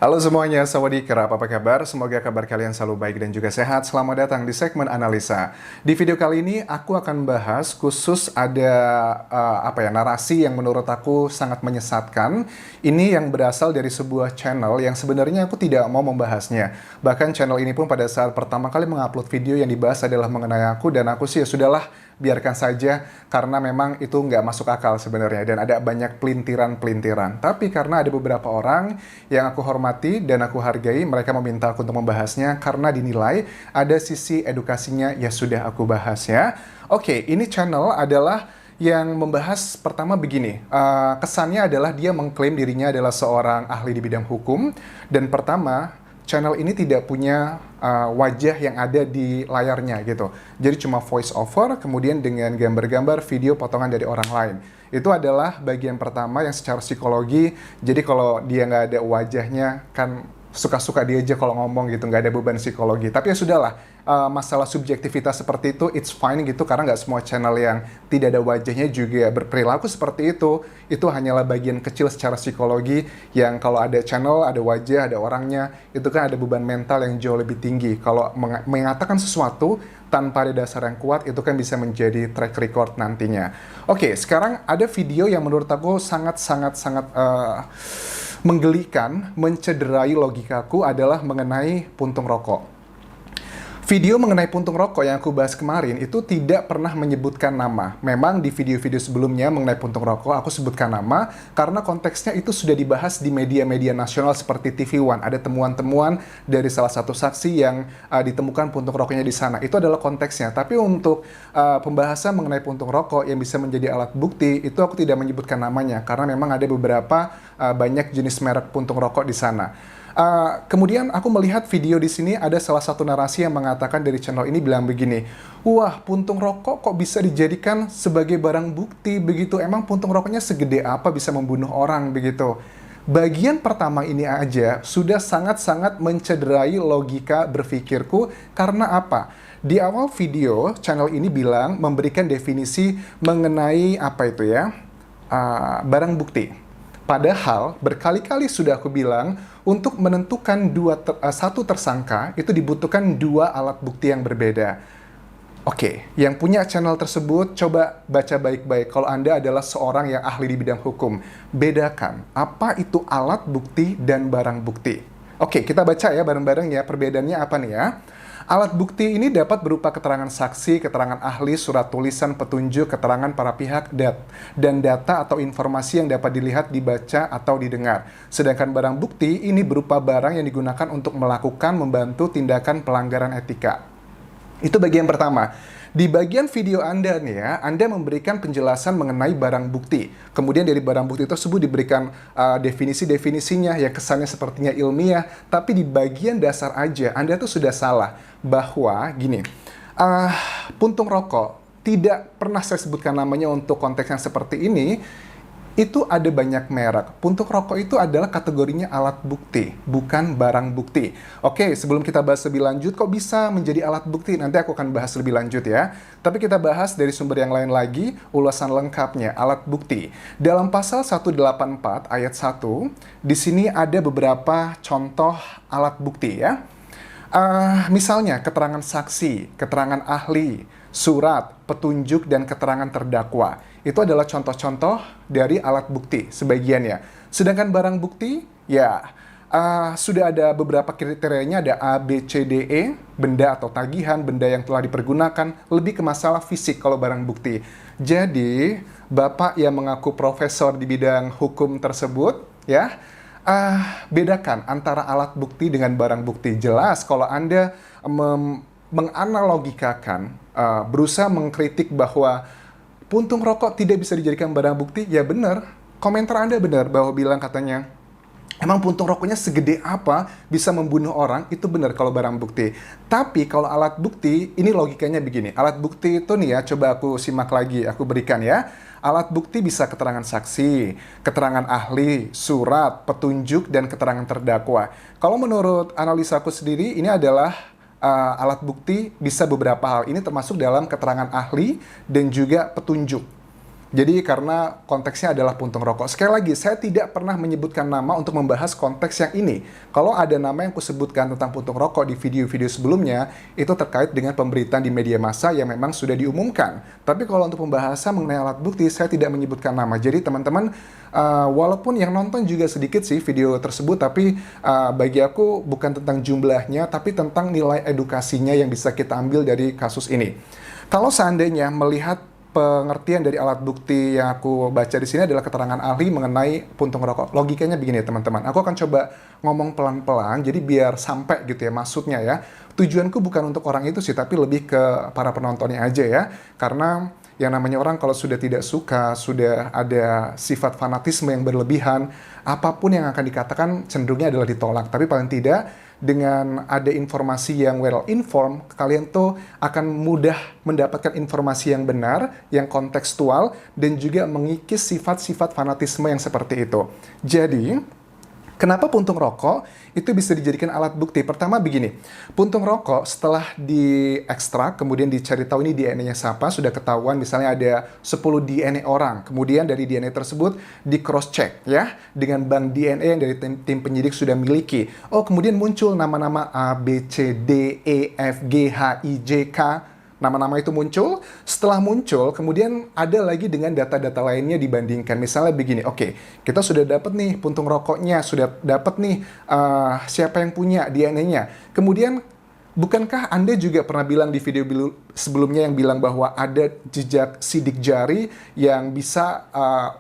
Halo semuanya, sawadee krap, apa kabar? Semoga kabar kalian selalu baik dan juga sehat. Selamat datang di segmen analisa. Di video kali ini aku akan bahas khusus ada narasi yang menurut aku sangat menyesatkan. Ini yang berasal dari sebuah channel yang sebenarnya aku tidak mau membahasnya. Bahkan channel ini pun pada saat pertama kali mengupload video yang dibahas adalah mengenai aku, dan aku sih ya sudahlah, biarkan saja karena memang itu nggak masuk akal sebenarnya dan ada banyak pelintiran-pelintiran. Tapi karena ada beberapa orang yang aku hormati dan aku hargai, mereka meminta aku untuk membahasnya karena dinilai ada sisi edukasinya, ya sudah aku bahas ya. Oke, ini channel adalah yang membahas pertama begini, kesannya adalah dia mengklaim dirinya adalah seorang ahli di bidang hukum, dan pertama, channel ini tidak punya wajah yang ada di layarnya gitu. Jadi cuma voice over, kemudian dengan gambar-gambar, video potongan dari orang lain. Itu adalah bagian pertama yang secara psikologi, jadi kalau dia nggak ada wajahnya, kan suka-suka dia aja kalau ngomong gitu, nggak ada beban psikologi. Tapi ya sudahlah, masalah subjektivitas seperti itu, it's fine gitu, karena nggak semua channel yang tidak ada wajahnya juga berperilaku seperti itu. Itu hanyalah bagian kecil secara psikologi, yang kalau ada channel, ada wajah, ada orangnya, itu kan ada beban mental yang jauh lebih tinggi. Kalau mengatakan sesuatu tanpa ada dasar yang kuat, itu kan bisa menjadi track record nantinya. Oke, sekarang ada video yang menurut aku sangat-sangat menggelikan, mencederai logikaku, adalah mengenai puntung rokok. Video mengenai puntung rokok yang aku bahas kemarin itu tidak pernah menyebutkan nama. Memang di video-video sebelumnya mengenai puntung rokok aku sebutkan nama karena konteksnya itu sudah dibahas di media-media nasional seperti TV One. Ada temuan-temuan dari salah satu saksi yang ditemukan puntung rokoknya di sana. Itu adalah konteksnya. Tapi untuk pembahasan mengenai puntung rokok yang bisa menjadi alat bukti, itu aku tidak menyebutkan namanya karena memang ada beberapa banyak jenis merek puntung rokok di sana. Kemudian aku melihat video di sini ada salah satu narasi yang mengatakan dari channel ini bilang begini, wah, puntung rokok kok bisa dijadikan sebagai barang bukti begitu? Emang puntung rokoknya segede apa bisa membunuh orang begitu? Bagian pertama ini aja sudah sangat-sangat mencederai logika berpikirku. Karena apa? Di awal video channel ini bilang memberikan definisi mengenai apa itu ya, barang bukti. Padahal berkali-kali sudah aku bilang, untuk menentukan satu tersangka itu dibutuhkan dua alat bukti yang berbeda. Oke, yang punya channel tersebut coba baca baik-baik kalau Anda adalah seorang yang ahli di bidang hukum. Bedakan apa itu alat bukti dan barang bukti. Oke, kita baca ya bareng-bareng ya, perbedaannya apa nih ya. Alat bukti ini dapat berupa keterangan saksi, keterangan ahli, surat tulisan, petunjuk, keterangan para pihak, dan data atau informasi yang dapat dilihat, dibaca, atau didengar. Sedangkan barang bukti ini berupa barang yang digunakan untuk melakukan, membantu tindakan pelanggaran etika. Itu bagian pertama. Di bagian video Anda nih ya, Anda memberikan penjelasan mengenai barang bukti. Kemudian dari barang bukti tersebut diberikan definisi-definisinya yang kesannya sepertinya ilmiah, tapi di bagian dasar aja Anda tuh sudah salah. Bahwa gini, puntung rokok tidak pernah saya sebutkan namanya untuk konteks yang seperti ini. Itu ada banyak merek. Puntung rokok itu adalah kategorinya alat bukti, bukan barang bukti. Oke, sebelum kita bahas lebih lanjut, kok bisa menjadi alat bukti? Nanti aku akan bahas lebih lanjut ya. Tapi kita bahas dari sumber yang lain lagi, ulasan lengkapnya, alat bukti. Dalam pasal 184 ayat 1, di sini ada beberapa contoh alat bukti ya. Misalnya, keterangan saksi, keterangan ahli, surat, petunjuk, dan keterangan terdakwa. Itu adalah contoh-contoh dari alat bukti sebagiannya. Sedangkan barang bukti, ya sudah ada beberapa kriterianya, ada A, B, C, D, E, benda atau tagihan, benda yang telah dipergunakan, lebih ke masalah fisik kalau barang bukti. Jadi, Bapak yang mengaku profesor di bidang hukum tersebut, ya, bedakan antara alat bukti dengan barang bukti. Jelas kalau Anda menganalogikakan, berusaha mengkritik bahwa puntung rokok tidak bisa dijadikan barang bukti, ya benar. Komentar Anda benar bahwa bilang katanya, emang puntung rokoknya segede apa bisa membunuh orang, itu benar kalau barang bukti. Tapi kalau alat bukti, ini logikanya begini. Alat bukti itu nih ya, coba aku simak lagi, aku berikan ya. Alat bukti bisa keterangan saksi, keterangan ahli, surat, petunjuk, dan keterangan terdakwa. Kalau menurut analisaku sendiri, ini adalah alat bukti bisa beberapa hal. Ini termasuk dalam keterangan ahli dan juga petunjuk. Jadi karena konteksnya adalah puntung rokok. Sekali lagi, saya tidak pernah menyebutkan nama untuk membahas konteks yang ini. Kalau ada nama yang kusebutkan tentang puntung rokok di video-video sebelumnya, itu terkait dengan pemberitaan di media massa yang memang sudah diumumkan. Tapi kalau untuk pembahasan mengenai alat bukti, saya tidak menyebutkan nama. Jadi teman-teman, walaupun yang nonton juga sedikit sih video tersebut, tapi bagi aku bukan tentang jumlahnya, tapi tentang nilai edukasinya yang bisa kita ambil dari kasus ini. Kalau seandainya melihat pengertian dari alat bukti yang aku baca di sini adalah keterangan ahli mengenai puntung rokok. Logikanya begini ya teman-teman. Aku akan coba ngomong pelan-pelan, jadi biar sampai gitu ya maksudnya ya. Tujuanku bukan untuk orang itu sih, tapi lebih ke para penontonnya aja ya. Karena yang namanya orang kalau sudah tidak suka, sudah ada sifat fanatisme yang berlebihan, apapun yang akan dikatakan cenderungnya adalah ditolak. Tapi paling tidak, dengan ada informasi yang well informed, kalian tuh akan mudah mendapatkan informasi yang benar, yang kontekstual, dan juga mengikis sifat-sifat fanatisme yang seperti itu. Jadi, kenapa puntung rokok itu bisa dijadikan alat bukti? Pertama begini, puntung rokok setelah diekstrak, kemudian dicari tahu ini DNA-nya siapa, sudah ketahuan misalnya ada 10 DNA orang, kemudian dari DNA tersebut di cross check ya dengan bank DNA yang dari tim penyidik sudah miliki. Oh, kemudian muncul nama-nama A, B, C, D, E, F, G, H, I, J, K. Nama-nama itu muncul, setelah muncul, kemudian ada lagi dengan data-data lainnya dibandingkan. Misalnya begini, oke, kita sudah dapat nih puntung rokoknya, sudah dapat nih siapa yang punya DNA-nya. Kemudian, bukankah Anda juga pernah bilang di video sebelumnya yang bilang bahwa ada jejak sidik jari yang bisa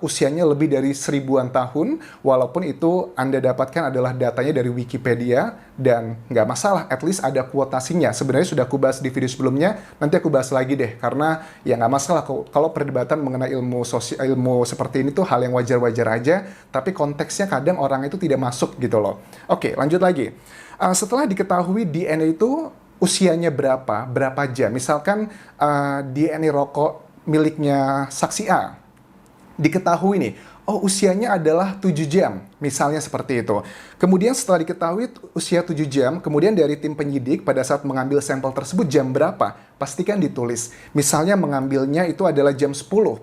usianya lebih dari 1000-an tahun, walaupun itu Anda dapatkan adalah datanya dari Wikipedia, dan nggak masalah, at least ada kuotasinya. Sebenarnya sudah aku bahas di video sebelumnya, nanti aku bahas lagi deh, karena ya nggak masalah kalau perdebatan mengenai ilmu seperti ini tuh hal yang wajar-wajar aja, tapi konteksnya kadang orang itu tidak masuk gitu loh. Oke, lanjut lagi. Setelah diketahui DNA itu usianya berapa jam, misalkan DNA rokok miliknya saksi A, diketahui nih, oh usianya adalah 7 jam, misalnya seperti itu. Kemudian setelah diketahui usia 7 jam, kemudian dari tim penyidik pada saat mengambil sampel tersebut jam berapa, pastikan ditulis. Misalnya mengambilnya itu adalah jam 10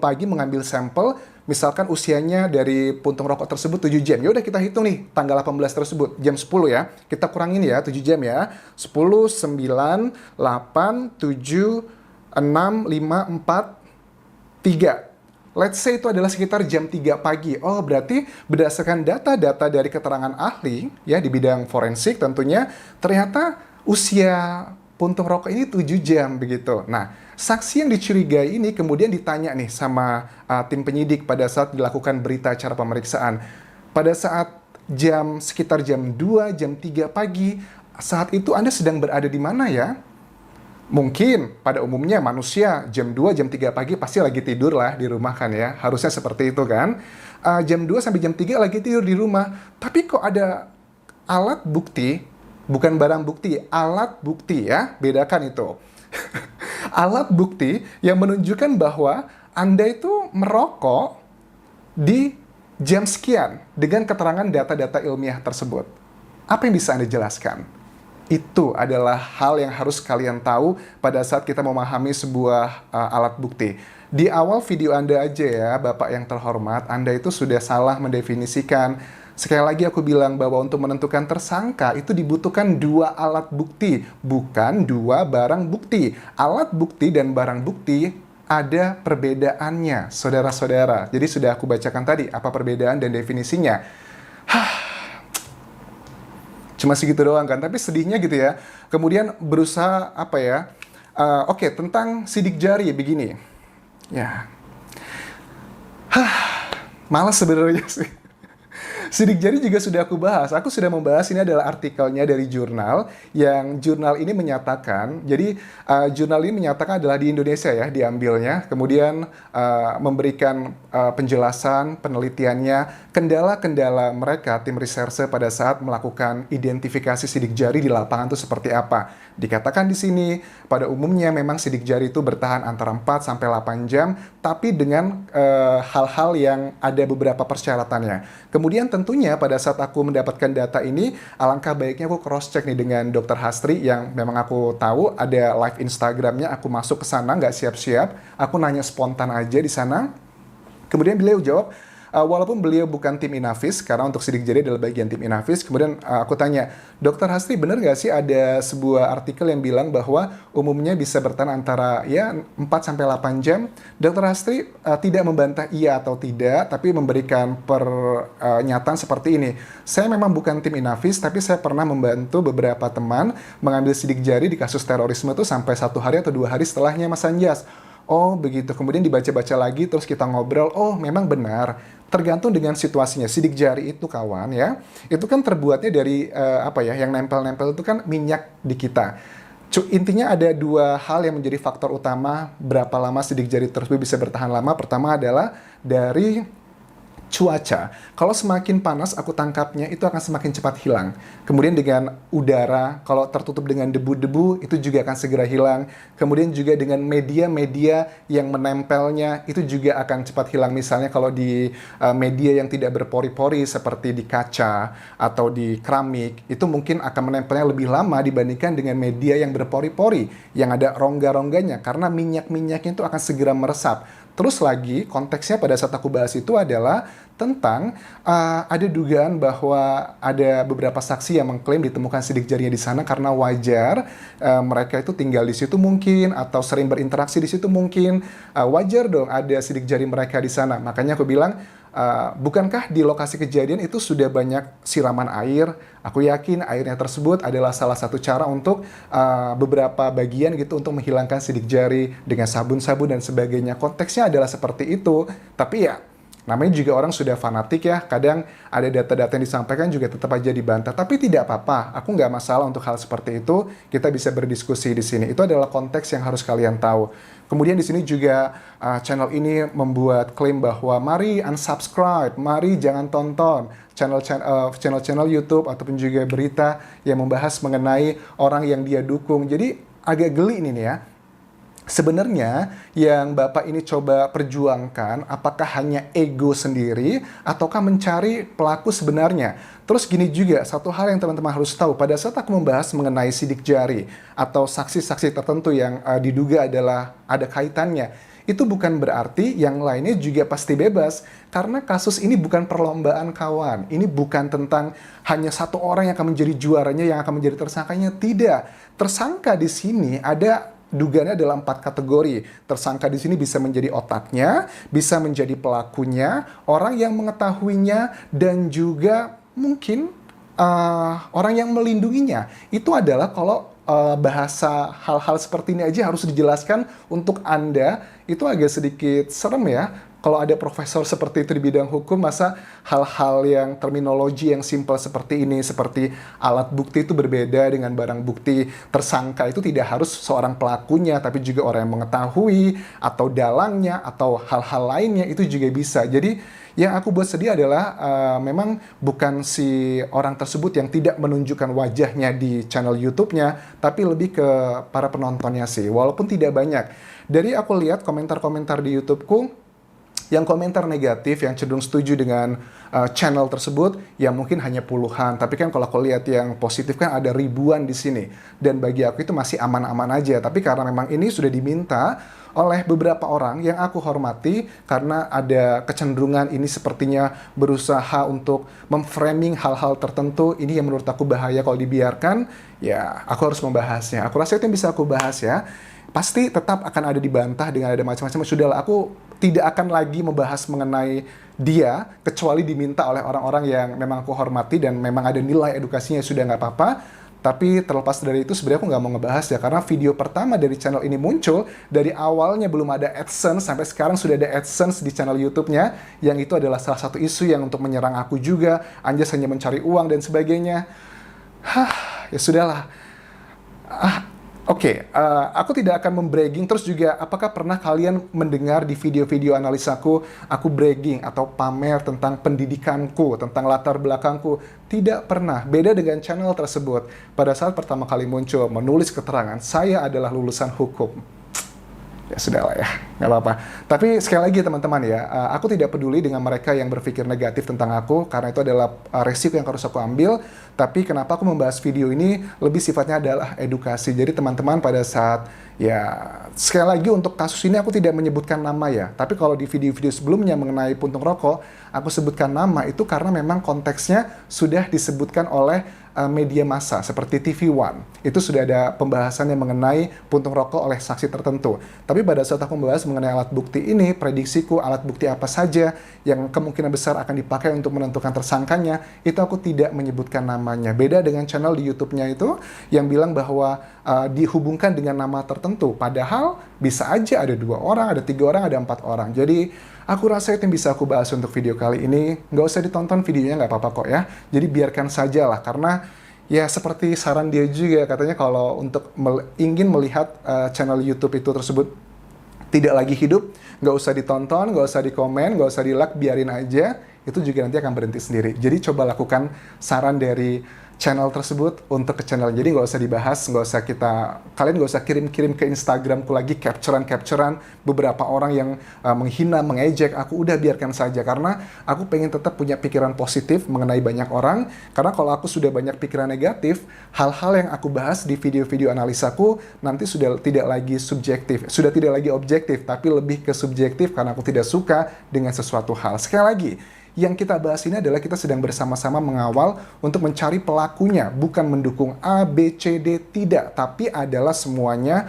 pagi mengambil sampel, misalkan usianya dari puntung rokok tersebut 7 jam. Ya udah kita hitung nih tanggal 18 tersebut, jam 10 ya. Kita kurangin ya 7 jam ya. 10, 9, 8, 7, 6, 5, 4, 3. Let's say itu adalah sekitar jam 3 pagi. Oh, berarti berdasarkan data-data dari keterangan ahli ya di bidang forensik tentunya ternyata usia puntung rokok ini 7 jam begitu. Nah, saksi yang dicurigai ini kemudian ditanya nih sama tim penyidik pada saat dilakukan berita acara pemeriksaan. Pada saat sekitar jam 2, jam 3 pagi, saat itu Anda sedang berada di mana ya? Mungkin pada umumnya manusia jam 2, jam 3 pagi pasti lagi tidur lah di rumah kan ya. Harusnya seperti itu kan. Jam 2 sampai jam 3 lagi tidur di rumah. Tapi kok ada alat bukti, bukan barang bukti, alat bukti ya, bedakan itu. Alat bukti yang menunjukkan bahwa Anda itu merokok di jam sekian dengan keterangan data-data ilmiah tersebut. Apa yang bisa Anda jelaskan? Itu adalah hal yang harus kalian tahu pada saat kita memahami sebuah alat bukti. Di awal video Anda aja ya, Bapak yang terhormat, Anda itu sudah salah mendefinisikan. Sekali lagi aku bilang bahwa untuk menentukan tersangka itu dibutuhkan 2 alat bukti, bukan 2 barang bukti. Alat bukti dan barang bukti ada perbedaannya, saudara-saudara. Jadi sudah aku bacakan tadi apa perbedaan dan definisinya. Cuma segitu doang kan, tapi sedihnya gitu ya. Kemudian berusaha apa ya, oke, tentang sidik jari begini. Ya, malas sebenarnya sih. Sidik jari juga sudah aku bahas. Aku sudah membahas, ini adalah artikelnya dari jurnal, yang jurnal ini menyatakan, jadi jurnal ini menyatakan adalah di Indonesia ya diambilnya, kemudian memberikan penjelasan, penelitiannya, kendala-kendala mereka, tim reserse pada saat melakukan identifikasi sidik jari di lapangan itu seperti apa. Dikatakan di sini, pada umumnya memang sidik jari itu bertahan antara 4 sampai 8 jam, tapi dengan hal-hal yang ada beberapa persyaratannya. Kemudian tentunya pada saat aku mendapatkan data ini, alangkah baiknya aku cross-check nih dengan Dr. Hastri yang memang aku tahu ada live Instagramnya, aku masuk ke sana nggak siap-siap, aku nanya spontan aja di sana. Kemudian beliau jawab, walaupun beliau bukan tim Inavis, karena untuk sidik jari adalah bagian tim Inavis, kemudian aku tanya, Dokter Hastri benar nggak sih ada sebuah artikel yang bilang bahwa umumnya bisa bertahan antara ya 4-8 jam? Dokter Hastri tidak membantah iya atau tidak, tapi memberikan pernyataan seperti ini. Saya memang bukan tim Inavis, tapi saya pernah membantu beberapa teman mengambil sidik jari di kasus terorisme itu sampai 1 hari atau 2 hari setelahnya, Mas Anjas. Oh begitu, kemudian dibaca-baca lagi, terus kita ngobrol, oh memang benar, tergantung dengan situasinya. Sidik jari itu kawan ya, itu kan terbuatnya dari yang nempel-nempel itu kan minyak di kita. Intinya ada 2 hal yang menjadi faktor utama berapa lama sidik jari tersebut bisa bertahan lama. Pertama adalah dari cuaca. Kalau semakin panas aku tangkapnya itu akan semakin cepat hilang. Kemudian dengan udara, kalau tertutup dengan debu-debu itu juga akan segera hilang. Kemudian juga dengan media-media yang menempelnya itu juga akan cepat hilang. Misalnya kalau di media yang tidak berpori-pori seperti di kaca atau di keramik, itu mungkin akan menempelnya lebih lama dibandingkan dengan media yang berpori-pori, yang ada rongga-rongganya, karena minyak-minyaknya itu akan segera meresap. Terus lagi, konteksnya pada saat aku bahas itu adalah tentang ada dugaan bahwa ada beberapa saksi yang mengklaim ditemukan sidik jarinya di sana karena wajar mereka itu tinggal di situ mungkin atau sering berinteraksi di situ mungkin. Wajar dong ada sidik jari mereka di sana. Makanya aku bilang, bukankah di lokasi kejadian itu sudah banyak siraman air? Aku yakin airnya tersebut adalah salah satu cara untuk beberapa bagian gitu untuk menghilangkan sidik jari dengan sabun-sabun dan sebagainya. Konteksnya adalah seperti itu. Tapi ya, namanya juga orang sudah fanatik ya. Kadang ada data-data yang disampaikan juga tetap aja dibantah. Tapi tidak apa-apa. Aku nggak masalah untuk hal seperti itu. Kita bisa berdiskusi di sini. Itu adalah konteks yang harus kalian tahu. Kemudian di sini juga channel ini membuat klaim bahwa mari unsubscribe, mari jangan tonton channel-channel YouTube ataupun juga berita yang membahas mengenai orang yang dia dukung. Jadi agak geli ini nih ya. Sebenarnya yang Bapak ini coba perjuangkan apakah hanya ego sendiri ataukah mencari pelaku sebenarnya. Terus gini juga, satu hal yang teman-teman harus tahu, pada saat aku membahas mengenai sidik jari atau saksi-saksi tertentu yang diduga adalah ada kaitannya, itu bukan berarti yang lainnya juga pasti bebas. Karena kasus ini bukan perlombaan kawan. Ini bukan tentang hanya satu orang yang akan menjadi juaranya, yang akan menjadi tersangkanya. Tidak. Tersangka di sini ada dugaannya adalah 4 kategori. Tersangka di sini bisa menjadi otaknya, bisa menjadi pelakunya, orang yang mengetahuinya, dan juga mungkin orang yang melindunginya. Itu adalah kalau bahasa hal-hal seperti ini aja harus dijelaskan untuk Anda, itu agak sedikit serem ya. Kalau ada profesor seperti itu di bidang hukum, masa hal-hal yang terminologi yang simpel seperti ini, seperti alat bukti itu berbeda dengan barang bukti. Tersangka itu tidak harus seorang pelakunya, tapi juga orang yang mengetahui, atau dalangnya, atau hal-hal lainnya, itu juga bisa. Jadi, yang aku buat sedih adalah memang bukan si orang tersebut yang tidak menunjukkan wajahnya di channel YouTube-nya, tapi lebih ke para penontonnya sih, walaupun tidak banyak. Dari aku lihat komentar-komentar di YouTube-ku, yang komentar negatif, yang cenderung setuju dengan channel tersebut, ya mungkin hanya puluhan. Tapi kan kalau aku lihat yang positif kan ada ribuan di sini. Dan bagi aku itu masih aman-aman aja. Tapi karena memang ini sudah diminta oleh beberapa orang yang aku hormati, karena ada kecenderungan ini sepertinya berusaha untuk memframing hal-hal tertentu. Ini yang menurut aku bahaya kalau dibiarkan, ya aku harus membahasnya. Aku rasa itu yang bisa aku bahas ya. Pasti tetap akan ada dibantah dengan ada macam-macam. Sudahlah, aku tidak akan lagi membahas mengenai dia, kecuali diminta oleh orang-orang yang memang aku hormati dan memang ada nilai edukasinya, sudah nggak apa-apa. Tapi terlepas dari itu, sebenarnya aku nggak mau ngebahas ya, karena video pertama dari channel ini muncul, dari awalnya belum ada AdSense, sampai sekarang sudah ada AdSense di channel YouTube-nya, yang itu adalah salah satu isu yang untuk menyerang aku juga, Anjas hanya mencari uang dan sebagainya. Ya sudahlah. Oke, aku tidak akan membragging. Terus juga, apakah pernah kalian mendengar di video-video analisaku, aku bragging atau pamer tentang pendidikanku, tentang latar belakangku? Tidak pernah. Beda dengan channel tersebut. Pada saat pertama kali muncul, menulis keterangan, saya adalah lulusan hukum. Ya sudah lah ya, nggak apa-apa. Tapi sekali lagi teman-teman ya, aku tidak peduli dengan mereka yang berpikir negatif tentang aku, karena itu adalah resiko yang harus aku ambil. Tapi kenapa aku membahas video ini lebih sifatnya adalah edukasi. Jadi teman-teman pada saat, ya sekali lagi untuk kasus ini aku tidak menyebutkan nama ya. Tapi kalau di video-video sebelumnya mengenai puntung rokok, aku sebutkan nama itu karena memang konteksnya sudah disebutkan oleh media massa seperti TV One. Itu sudah ada pembahasannya mengenai puntung rokok oleh saksi tertentu. Tapi pada saat aku membahas mengenai alat bukti ini, prediksiku alat bukti apa saja yang kemungkinan besar akan dipakai untuk menentukan tersangkanya, itu aku tidak menyebutkan namanya. Beda dengan channel di YouTube-nya itu yang bilang bahwa dihubungkan dengan nama tertentu. Padahal bisa aja ada 2 orang, ada 3 orang, ada 4 orang. Jadi aku rasa itu yang bisa aku bahas untuk video kali ini. Nggak usah ditonton videonya, nggak apa-apa kok ya. Jadi biarkan saja lah, karena ya seperti saran dia juga, katanya kalau untuk ingin melihat channel YouTube itu tersebut tidak lagi hidup, nggak usah ditonton, nggak usah dikomen, nggak usah di-like, biarin aja. Itu juga nanti akan berhenti sendiri. Jadi coba lakukan saran dari channel tersebut untuk ke channel. Jadi nggak usah dibahas, kalian nggak usah kirim-kirim ke Instagramku lagi capturean beberapa orang yang menghina, mengejek. Aku udah biarkan saja, karena aku pengen tetap punya pikiran positif mengenai banyak orang. Karena kalau aku sudah banyak pikiran negatif, hal-hal yang aku bahas di video-video analisaku nanti sudah tidak lagi subjektif, sudah tidak lagi objektif, tapi lebih ke subjektif karena aku tidak suka dengan sesuatu hal. Sekali lagi, yang kita bahas ini adalah kita sedang bersama-sama mengawal untuk mencari pelakunya, bukan mendukung A, B, C, D, tidak. Tapi adalah semuanya,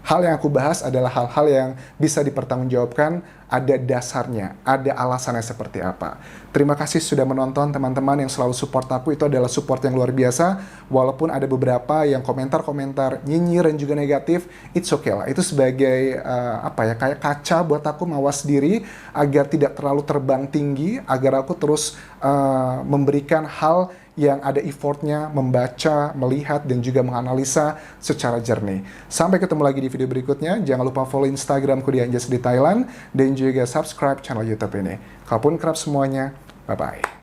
hal yang aku bahas adalah hal-hal yang bisa dipertanggungjawabkan, ada dasarnya, ada alasannya seperti apa. Terima kasih sudah menonton teman-teman yang selalu support aku, itu adalah support yang luar biasa. Walaupun ada beberapa yang komentar-komentar nyinyir dan juga negatif, it's okay lah. Itu sebagai kayak kaca buat aku mawas diri agar tidak terlalu terbang tinggi, agar aku terus memberikan hal yang ada effortnya, membaca, melihat, dan juga menganalisa secara jernih. Sampai ketemu lagi di video berikutnya. Jangan lupa follow Instagramku di Anjas di Thailand, dan juga subscribe channel YouTube ini. Kalaupun kerap semuanya, bye-bye.